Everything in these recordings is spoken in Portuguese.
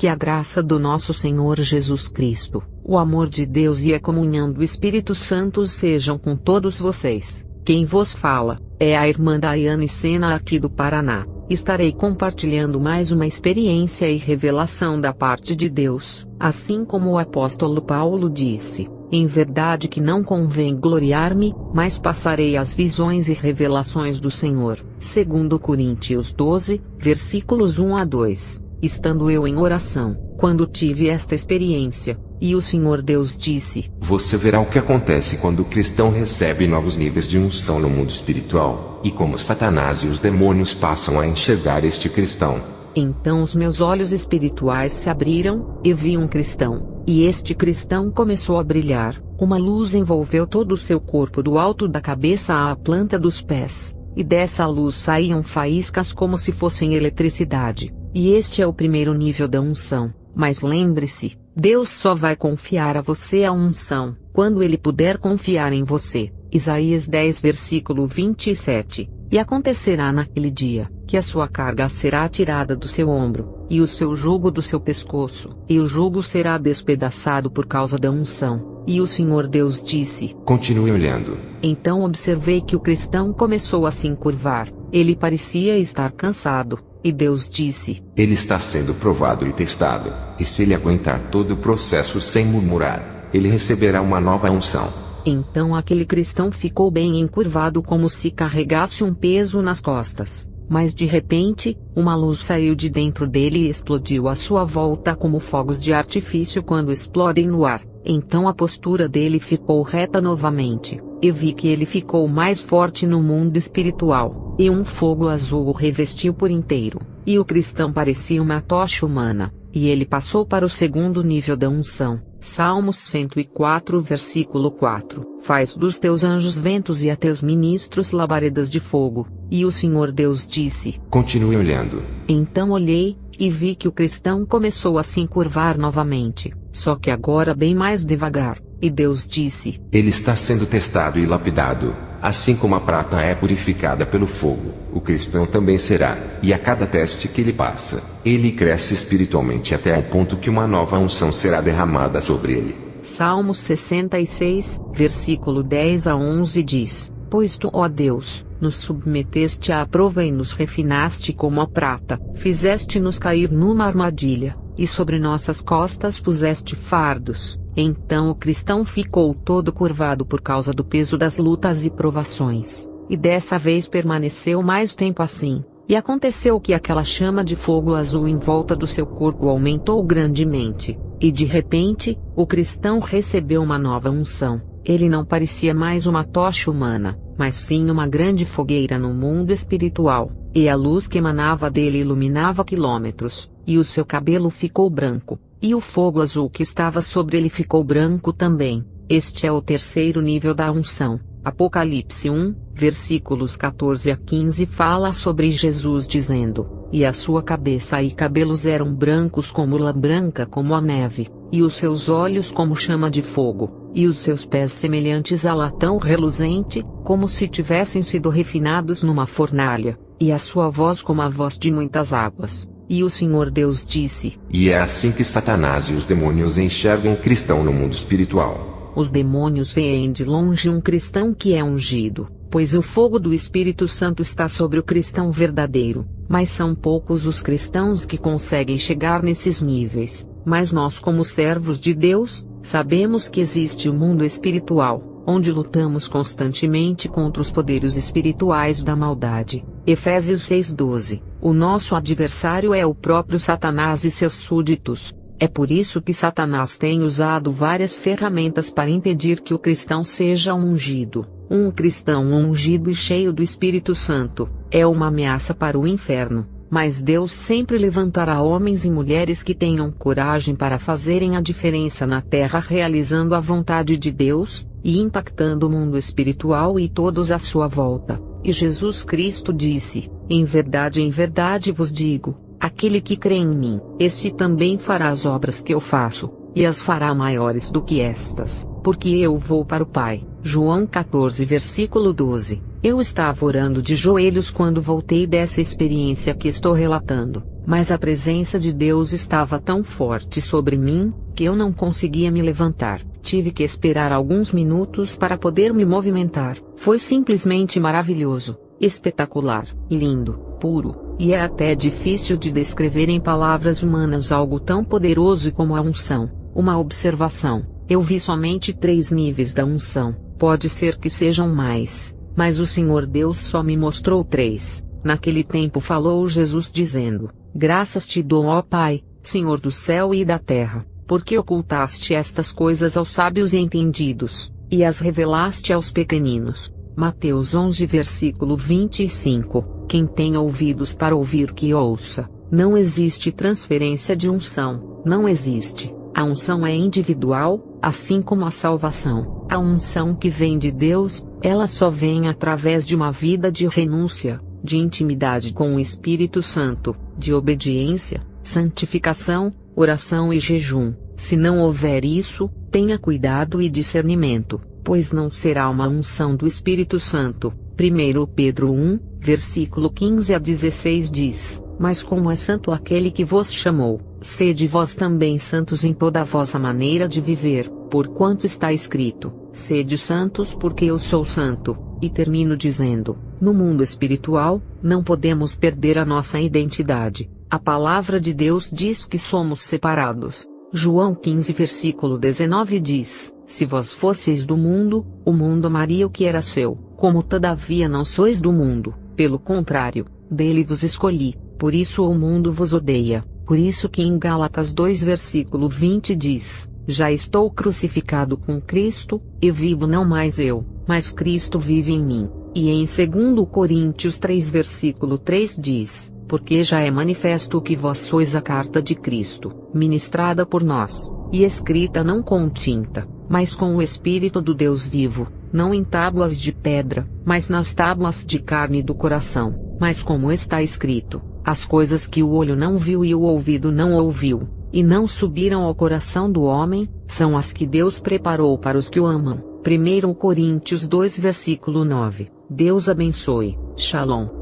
Que a graça do nosso Senhor Jesus Cristo, o amor de Deus e a comunhão do Espírito Santo sejam com todos vocês. Quem vos fala é a irmã Daiane Sena aqui do Paraná. Estarei compartilhando mais uma experiência e revelação da parte de Deus, assim como o apóstolo Paulo disse: em verdade que não convém gloriar-me, mas passarei as visões e revelações do Senhor. 2 Coríntios 12, versículos 1 a 2. Estando eu em oração, quando tive esta experiência, e o Senhor Deus disse: você verá o que acontece quando o cristão recebe novos níveis de unção no mundo espiritual, e como Satanás e os demônios passam a enxergar este cristão. Então os meus olhos espirituais se abriram, e vi um cristão, e este cristão começou a brilhar. Uma luz envolveu todo o seu corpo do alto da cabeça à planta dos pés, e dessa luz saíam faíscas como se fossem eletricidade. E este é o primeiro nível da unção. Mas lembre-se, Deus só vai confiar a você a unção quando Ele puder confiar em você. Isaías 10 versículo 27. E acontecerá naquele dia, que a sua carga será tirada do seu ombro, e o seu jugo do seu pescoço, e o jugo será despedaçado por causa da unção. E o Senhor Deus disse: continue olhando. Então observei que o cristão começou a se encurvar. Ele parecia estar cansado. E Deus disse: ele está sendo provado e testado, e se ele aguentar todo o processo sem murmurar, ele receberá uma nova unção. Então aquele cristão ficou bem encurvado, como se carregasse um peso nas costas. Mas de repente, uma luz saiu de dentro dele e explodiu à sua volta como fogos de artifício quando explodem no ar. Então a postura dele ficou reta novamente, e vi que ele ficou mais forte no mundo espiritual, e um fogo azul o revestiu por inteiro, e o cristão parecia uma tocha humana, e ele passou para o segundo nível da unção. Salmos 104 versículo 4. Faz dos teus anjos ventos e a teus ministros labaredas de fogo. E o Senhor Deus disse: continue olhando. Então olhei, e vi que o cristão começou a se encurvar novamente, só que agora bem mais devagar. E Deus disse: ele está sendo testado e lapidado, assim como a prata é purificada pelo fogo, o cristão também será, e a cada teste que ele passa, ele cresce espiritualmente até ao ponto que uma nova unção será derramada sobre ele. Salmos 66, versículo 10 a 11 diz: pois tu, ó Deus, nos submeteste à prova e nos refinaste como a prata, fizeste-nos cair numa armadilha, e sobre nossas costas puseste fardos. Então o cristão ficou todo curvado por causa do peso das lutas e provações, e dessa vez permaneceu mais tempo assim. E aconteceu que aquela chama de fogo azul em volta do seu corpo aumentou grandemente, e de repente, o cristão recebeu uma nova unção. Ele não parecia mais uma tocha humana, mas sim uma grande fogueira no mundo espiritual, e a luz que emanava dele iluminava quilômetros, e o seu cabelo ficou branco, e o fogo azul que estava sobre ele ficou branco também. Este é o terceiro nível da unção. Apocalipse 1, versículos 14 a 15 fala sobre Jesus dizendo: e a sua cabeça e cabelos eram brancos como lã branca como a neve, e os seus olhos como chama de fogo, e os seus pés semelhantes a latão reluzente, como se tivessem sido refinados numa fornalha, e a sua voz como a voz de muitas águas. E o Senhor Deus disse: e é assim que Satanás e os demônios enxergam o cristão no mundo espiritual. Os demônios veem de longe um cristão que é ungido, pois o fogo do Espírito Santo está sobre o cristão verdadeiro, mas são poucos os cristãos que conseguem chegar nesses níveis. Mas nós, como servos de Deus, sabemos que existe o mundo espiritual, onde lutamos constantemente contra os poderes espirituais da maldade. Efésios 6:12. O nosso adversário é o próprio Satanás e seus súditos. É por isso que Satanás tem usado várias ferramentas para impedir que o cristão seja ungido. Um cristão ungido e cheio do Espírito Santo é uma ameaça para o inferno, mas Deus sempre levantará homens e mulheres que tenham coragem para fazerem a diferença na terra, realizando a vontade de Deus e impactando o mundo espiritual e todos à sua volta. E Jesus Cristo disse: em verdade vos digo, aquele que crê em mim, este também fará as obras que eu faço, e as fará maiores do que estas, porque eu vou para o Pai. João 14 versículo 12. Eu estava orando de joelhos quando voltei dessa experiência que estou relatando, mas a presença de Deus estava tão forte sobre mim, que eu não conseguia me levantar. Tive que esperar alguns minutos para poder me movimentar. Foi simplesmente maravilhoso, espetacular, lindo, puro, e é até difícil de descrever em palavras humanas algo tão poderoso como a unção. Uma observação: eu vi somente 3 níveis da unção, pode ser que sejam mais, mas o Senhor Deus só me mostrou 3. Naquele tempo falou Jesus dizendo: graças te dou, ó Pai, Senhor do céu e da terra, porque ocultaste estas coisas aos sábios e entendidos, e as revelaste aos pequeninos. Mateus 11 versículo 25. Quem tem ouvidos para ouvir que ouça. Não existe transferência de unção, não existe. A unção é individual, assim como a salvação. A unção que vem de Deus, ela só vem através de uma vida de renúncia, de intimidade com o Espírito Santo, de obediência, santificação, oração e jejum. Se não houver isso, tenha cuidado e discernimento, pois não será uma unção do Espírito Santo. 1 Pedro 1, versículo 15 a 16 diz: mas como é santo aquele que vos chamou, sede vós também santos em toda a vossa maneira de viver, porquanto está escrito: sede santos porque eu sou santo. E termino dizendo: no mundo espiritual, não podemos perder a nossa identidade. A palavra de Deus diz que somos separados. João 15 versículo 19 diz: se vós fosseis do mundo, o mundo amaria o que era seu, como todavia não sois do mundo, pelo contrário, dele vos escolhi, por isso o mundo vos odeia. Por isso que em Gálatas 2 versículo 20 diz: já estou crucificado com Cristo, e vivo não mais eu, mas Cristo vive em mim. E em 2 Coríntios 3 versículo 3 diz: porque já é manifesto que vós sois a carta de Cristo, ministrada por nós, e escrita não com tinta, mas com o Espírito do Deus vivo, não em tábuas de pedra, mas nas tábuas de carne do coração. Mas como está escrito: as coisas que o olho não viu e o ouvido não ouviu, e não subiram ao coração do homem, são as que Deus preparou para os que o amam. 1 Coríntios 2 versículo 9. Deus abençoe. Shalom.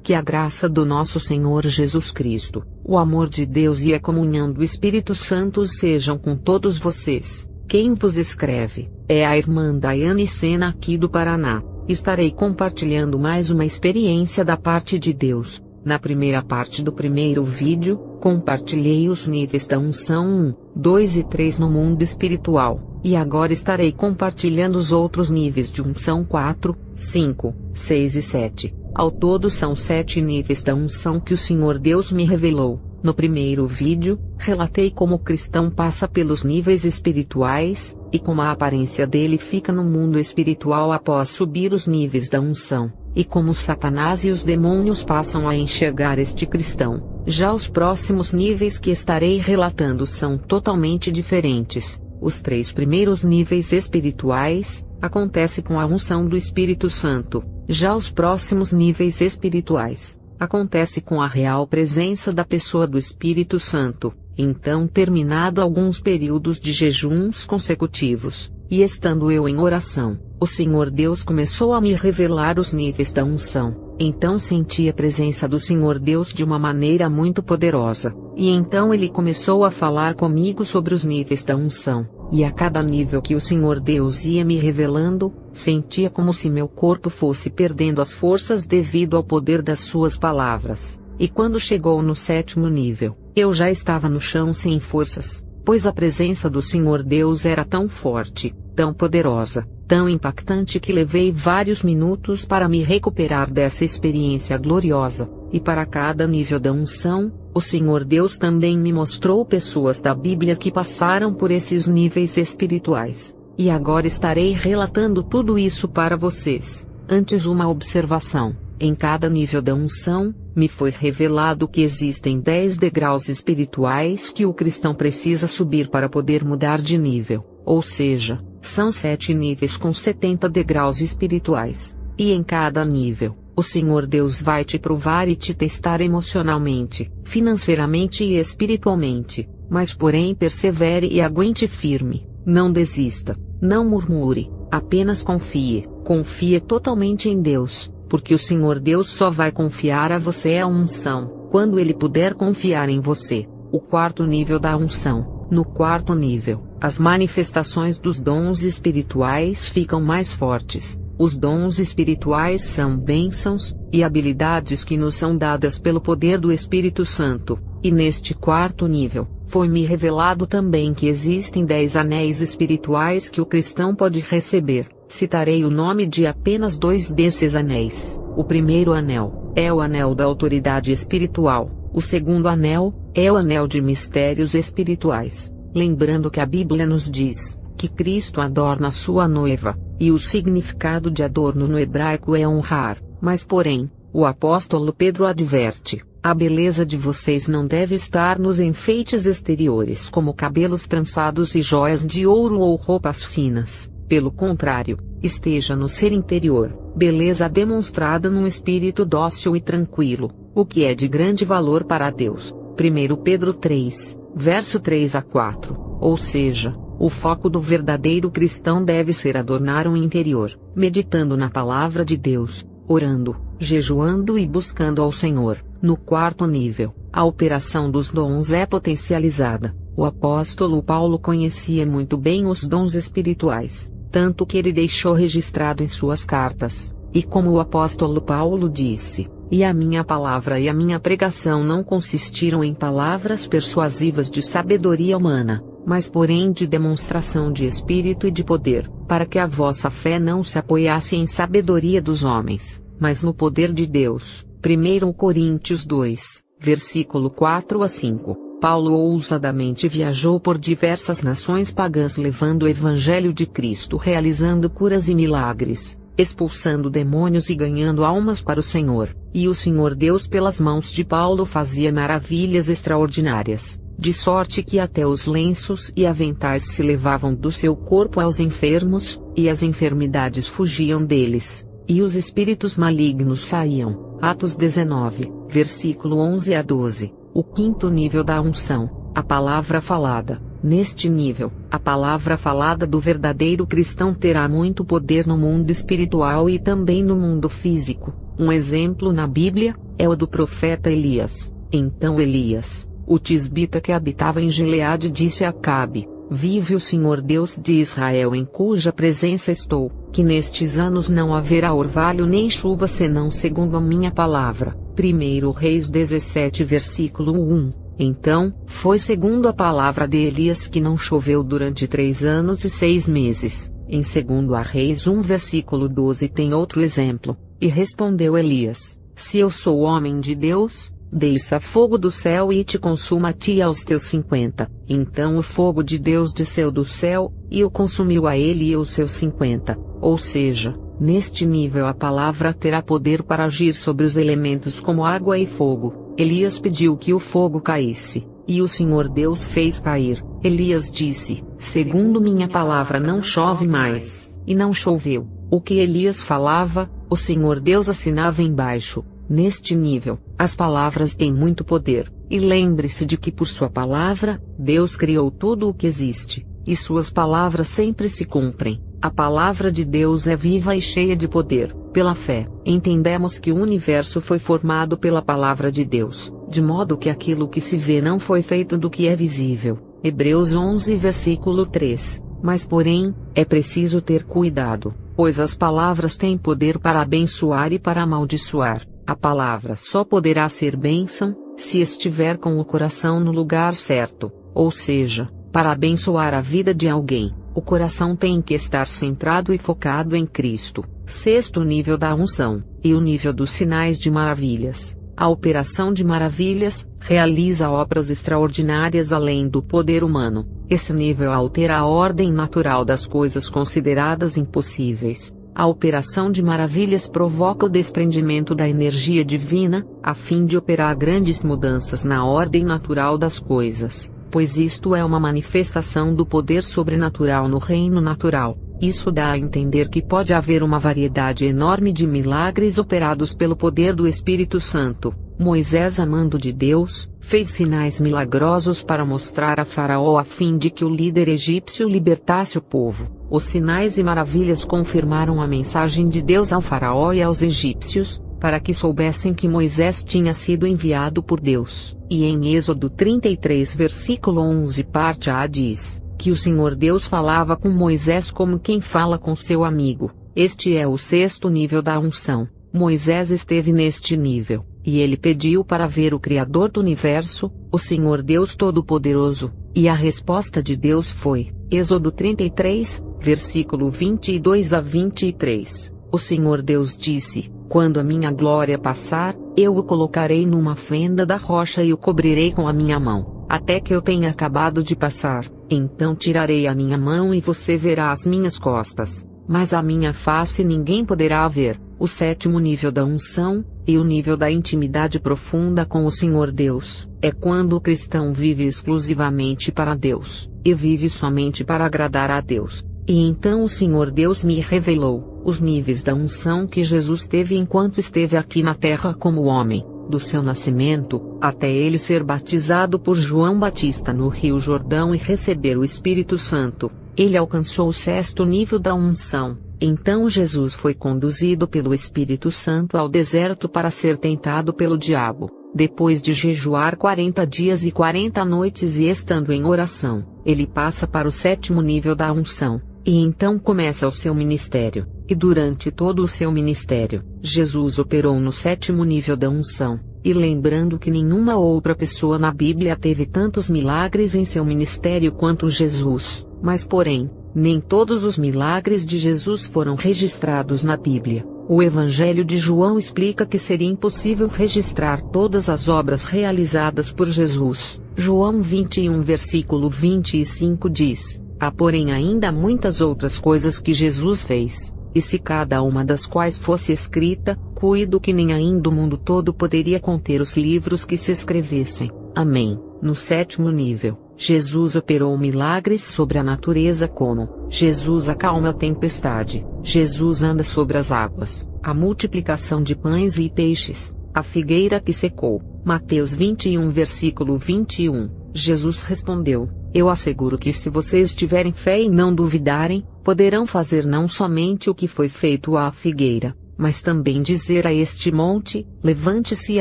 Que a graça do nosso Senhor Jesus Cristo, o amor de Deus e a comunhão do Espírito Santo sejam com todos vocês. Quem vos escreve é a irmã Daiane Sena aqui do Paraná. Estarei compartilhando mais uma experiência da parte de Deus. Na primeira parte do primeiro vídeo, compartilhei os níveis da unção 1, 2 e 3 no mundo espiritual, e agora estarei compartilhando os outros níveis de unção 4, 5, 6 e 7. Ao todo são 7 níveis da unção que o Senhor Deus me revelou. No primeiro vídeo, relatei como o cristão passa pelos níveis espirituais, e como a aparência dele fica no mundo espiritual após subir os níveis da unção, e como Satanás e os demônios passam a enxergar este cristão. Já os próximos níveis que estarei relatando são totalmente diferentes. Os 3 primeiros níveis espirituais, acontece com a unção do Espírito Santo. Já os próximos níveis espirituais, acontece com a real presença da pessoa do Espírito Santo. Então, terminado alguns períodos de jejuns consecutivos, e estando eu em oração, o Senhor Deus começou a me revelar os níveis da unção. Então senti a presença do Senhor Deus de uma maneira muito poderosa, e então ele começou a falar comigo sobre os níveis da unção. E a cada nível que o Senhor Deus ia me revelando, sentia como se meu corpo fosse perdendo as forças devido ao poder das suas palavras. E quando chegou no 7º nível, eu já estava no chão sem forças, pois a presença do Senhor Deus era tão forte, tão poderosa, tão impactante que levei vários minutos para me recuperar dessa experiência gloriosa. E para cada nível da unção, o Senhor Deus também me mostrou pessoas da Bíblia que passaram por esses níveis espirituais. E agora estarei relatando tudo isso para vocês. Antes, uma observação: em cada nível da unção, me foi revelado que existem 10 degraus espirituais que o cristão precisa subir para poder mudar de nível. Ou seja, são 7 níveis com 70 degraus espirituais. E em cada nível, o Senhor Deus vai te provar e te testar emocionalmente, financeiramente e espiritualmente, mas porém persevere e aguente firme, não desista, não murmure, apenas confie totalmente em Deus, porque o Senhor Deus só vai confiar a você a unção, quando Ele puder confiar em você. O quarto nível da unção. No quarto nível, as manifestações dos dons espirituais ficam mais fortes. Os dons espirituais são bênçãos e habilidades que nos são dadas pelo poder do Espírito Santo, e neste quarto nível, foi-me revelado também que existem 10 anéis espirituais que o cristão pode receber. Citarei o nome de apenas 2 desses anéis. O primeiro anel é o anel da autoridade espiritual. O segundo anel é o anel de mistérios espirituais. Lembrando que a Bíblia nos diz que Cristo adorna sua noiva, e o significado de adorno no hebraico é honrar. Mas porém, o apóstolo Pedro adverte: a beleza de vocês não deve estar nos enfeites exteriores como cabelos trançados e joias de ouro ou roupas finas. Pelo contrário, esteja no ser interior, beleza demonstrada num espírito dócil e tranquilo, o que é de grande valor para Deus. 1 Pedro 3, verso 3 a 4. Ou seja, o foco do verdadeiro cristão deve ser adornar o interior, meditando na palavra de Deus, orando, jejuando e buscando ao Senhor. No quarto nível, a operação dos dons é potencializada. O apóstolo Paulo conhecia muito bem os dons espirituais, tanto que ele deixou registrado em suas cartas, e como o apóstolo Paulo disse: e a minha palavra e a minha pregação não consistiram em palavras persuasivas de sabedoria humana, mas porém de demonstração de espírito e de poder, para que a vossa fé não se apoiasse em sabedoria dos homens, mas no poder de Deus. 1 Coríntios 2, versículo 4 a 5. Paulo ousadamente viajou por diversas nações pagãs levando o evangelho de Cristo, realizando curas e milagres, expulsando demônios e ganhando almas para o Senhor, e o Senhor Deus pelas mãos de Paulo fazia maravilhas extraordinárias, de sorte que até os lenços e aventais se levavam do seu corpo aos enfermos, e as enfermidades fugiam deles, e os espíritos malignos saíam. Atos 19, versículo 11 a 12. O quinto nível da unção, a palavra falada. Neste nível, a palavra falada do verdadeiro cristão terá muito poder no mundo espiritual e também no mundo físico. Um exemplo na Bíblia é o do profeta Elias. Então Elias, o tisbita que habitava em Gileade, disse a Acabe: vive o Senhor Deus de Israel, em cuja presença estou, que nestes anos não haverá orvalho nem chuva senão segundo a minha palavra. 1 Reis 17, versículo 1. Então, foi segundo a palavra de Elias que não choveu durante 3 anos e 6 meses. Em 2 Reis 1, versículo 12 tem outro exemplo. E respondeu Elias: se eu sou homem de Deus, desça fogo do céu e te consuma a ti e aos teus 50. Então o fogo de Deus desceu do céu, e o consumiu a ele e aos seus 50. Ou seja, neste nível a palavra terá poder para agir sobre os elementos como água e fogo. Elias pediu que o fogo caísse, e o Senhor Deus fez cair. Elias disse: segundo minha palavra não chove mais, e não choveu. O que Elias falava, o Senhor Deus assinava embaixo. Neste nível, as palavras têm muito poder, e lembre-se de que por sua palavra, Deus criou tudo o que existe, e suas palavras sempre se cumprem. A palavra de Deus é viva e cheia de poder. Pela fé, entendemos que o universo foi formado pela palavra de Deus, de modo que aquilo que se vê não foi feito do que é visível. Hebreus 11, versículo 3. Mas porém, é preciso ter cuidado, pois as palavras têm poder para abençoar e para amaldiçoar. A palavra só poderá ser bênção, se estiver com o coração no lugar certo, ou seja, para abençoar a vida de alguém, o coração tem que estar centrado e focado em Cristo. Sexto nível da unção, e o nível dos sinais de maravilhas. A operação de maravilhas realiza obras extraordinárias além do poder humano. Esse nível altera a ordem natural das coisas consideradas impossíveis. A operação de maravilhas provoca o desprendimento da energia divina, a fim de operar grandes mudanças na ordem natural das coisas, pois isto é uma manifestação do poder sobrenatural no reino natural. Isso dá a entender que pode haver uma variedade enorme de milagres operados pelo poder do Espírito Santo. Moisés, amando de Deus, fez sinais milagrosos para mostrar a Faraó a fim de que o líder egípcio libertasse o povo. Os sinais e maravilhas confirmaram a mensagem de Deus ao Faraó e aos egípcios, para que soubessem que Moisés tinha sido enviado por Deus. E em Êxodo 33 versículo 11 parte A diz, que o Senhor Deus falava com Moisés como quem fala com seu amigo. Este é o 6º nível da unção. Moisés esteve neste nível, e ele pediu para ver o Criador do Universo, o Senhor Deus Todo-Poderoso, e a resposta de Deus foi, Êxodo 33, versículo 22 a 23, o Senhor Deus disse, quando a minha glória passar, eu o colocarei numa fenda da rocha e o cobrirei com a minha mão, até que eu tenha acabado de passar, então tirarei a minha mão e você verá as minhas costas, mas a minha face ninguém poderá ver. O 7º nível da unção, e o nível da intimidade profunda com o Senhor Deus, é quando o cristão vive exclusivamente para Deus, e vive somente para agradar a Deus. E então o Senhor Deus me revelou os níveis da unção que Jesus teve enquanto esteve aqui na terra como homem, do seu nascimento, até ele ser batizado por João Batista no Rio Jordão e receber o Espírito Santo. Ele alcançou o 6º nível da unção. Então Jesus foi conduzido pelo Espírito Santo ao deserto para ser tentado pelo diabo. Depois de jejuar 40 dias e 40 noites e estando em oração, ele passa para o 7º nível da unção, e então começa o seu ministério. E durante todo o seu ministério, Jesus operou no 7º nível da unção. E lembrando que nenhuma outra pessoa na Bíblia teve tantos milagres em seu ministério quanto Jesus, mas porém, nem todos os milagres de Jesus foram registrados na Bíblia. O Evangelho de João explica que seria impossível registrar todas as obras realizadas por Jesus. João 21 versículo 25 diz, há porém ainda muitas outras coisas que Jesus fez, e se cada uma das quais fosse escrita, cuido que nem ainda o mundo todo poderia conter os livros que se escrevessem. Amém. No 7º nível, Jesus operou milagres sobre a natureza como, Jesus acalma a tempestade, Jesus anda sobre as águas, a multiplicação de pães e peixes, a figueira que secou. Mateus 21 versículo 21, Jesus respondeu, eu asseguro que se vocês tiverem fé e não duvidarem, poderão fazer não somente o que foi feito à figueira, mas também dizer a este monte, levante-se e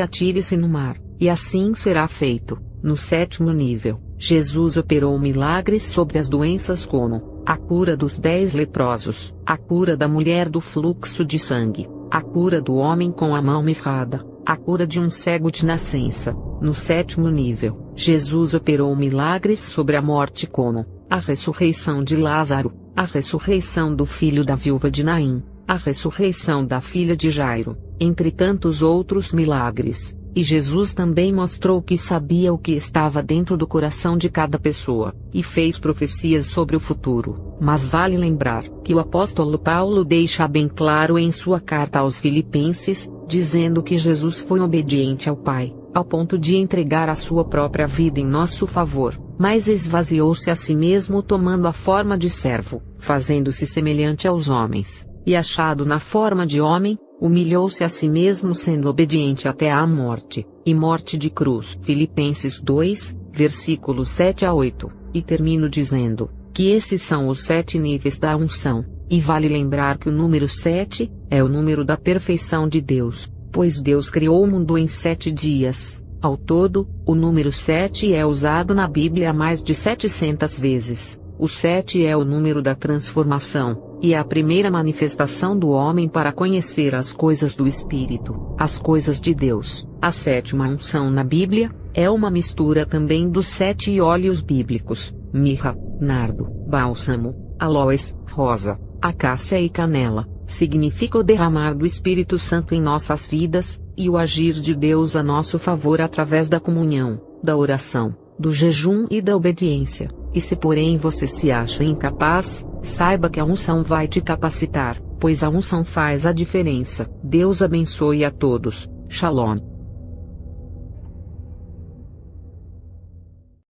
atire-se no mar, e assim será feito. No 7º nível, Jesus operou milagres sobre as doenças como, a cura dos 10 leprosos, a cura da mulher do fluxo de sangue, a cura do homem com a mão mirrada, a cura de um cego de nascença. No 7º nível, Jesus operou milagres sobre a morte como, a ressurreição de Lázaro, a ressurreição do filho da viúva de Naim, a ressurreição da filha de Jairo, entre tantos outros milagres. E Jesus também mostrou que sabia o que estava dentro do coração de cada pessoa, e fez profecias sobre o futuro. Mas vale lembrar que o apóstolo Paulo deixa bem claro em sua carta aos Filipenses, dizendo que Jesus foi obediente ao Pai, ao ponto de entregar a sua própria vida em nosso favor, mas esvaziou-se a si mesmo tomando a forma de servo, fazendo-se semelhante aos homens, e achado na forma de homem, humilhou-se a si mesmo sendo obediente até à morte, e morte de cruz. Filipenses 2, versículos 7 a 8, e termino dizendo, que esses são os 7 níveis da unção, e vale lembrar que o número 7, é o número da perfeição de Deus, pois Deus criou o mundo em 7 dias. Ao todo, o número 7 é usado na Bíblia mais de 700 vezes. O 7 é o número da transformação, e é a primeira manifestação do homem para conhecer as coisas do Espírito, as coisas de Deus. A 7ª unção na Bíblia, é uma mistura também dos 7 óleos bíblicos, mirra, nardo, bálsamo, aloes, rosa, acácia e canela. Significa o derramar do Espírito Santo em nossas vidas, e o agir de Deus a nosso favor através da comunhão, da oração, do jejum e da obediência. E se porém você se acha incapaz, saiba que a unção vai te capacitar, pois a unção faz a diferença. Deus abençoe a todos. Shalom.